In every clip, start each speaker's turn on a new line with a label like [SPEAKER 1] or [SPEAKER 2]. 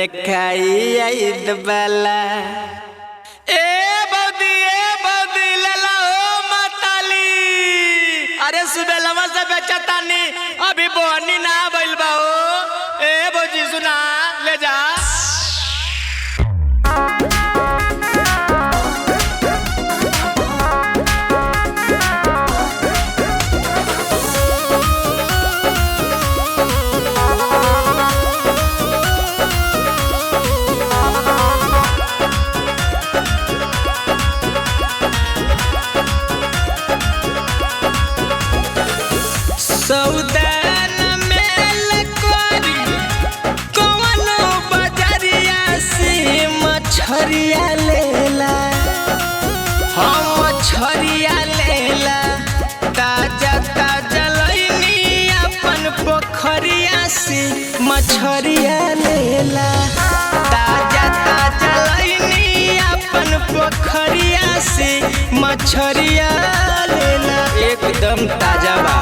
[SPEAKER 1] देखाई आइद बाला ए बौदी लला ओ माताली। अरे सुबह लवा से बेचतानी अभी बोनी ना बैल बा ओ। ए बौजी सुना ले जा सौदान मेल करी कवनो बजरिया से मछरिया लेला। हम मछरिया लेला ताजा ताजा लईनी अपन पोखरिया से मछरिया लेला। ताजा ताजा लईनी अपन पोखरिया से मछरिया लेला। एकदम ताजा बा।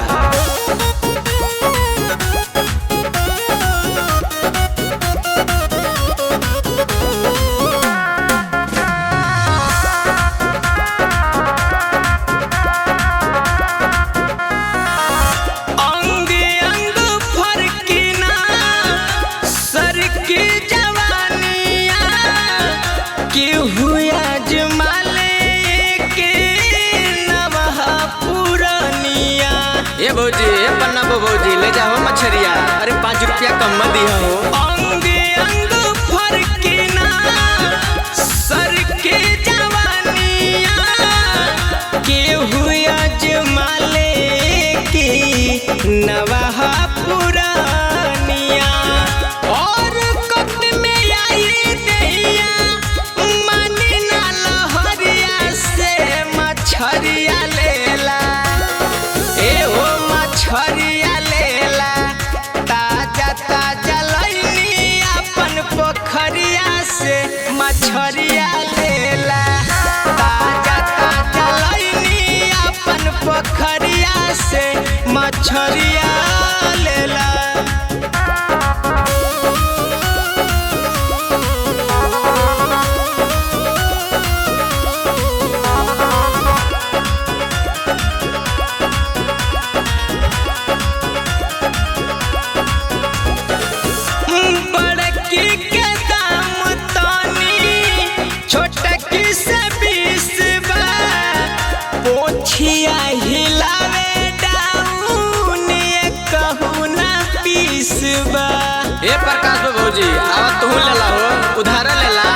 [SPEAKER 1] ये भौजी ये पन्ना भौजी ले जाओ मछरिया। अरे 5 रुपया कम मत दिया हो। अंग अंग फरकिना सर के जवानिया के हुआ जमाले की नवाह पुरानिया। और कत में आई दैया मानी ना लहरिया से मछरिया लेला। मछरिया लेला ताजा ताजा लईनी अपन पोखरिया से मछरिया लेला। ताजा ताजा लईनी अपन पोखरिया से मछरिया लेला। ए प्रकाश भौजी आवा तू लेला हो उधार लेला।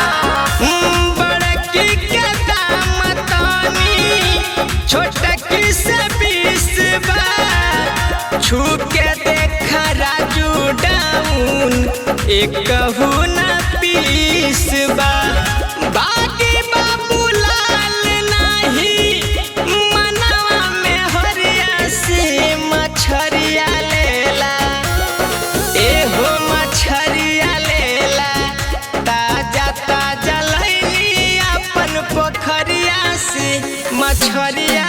[SPEAKER 1] बड़की के दाम तानी छोटकी से 20 बा। छू के देखा राजू डाउन एक कहू ना 20 बा। बाकी बाबू लाल नहीं मनवा में हरिया से मछरिया लेला। ए हो मछरिया लेला ताजा ताजा लईनी अपन पोखरिया से मछरिया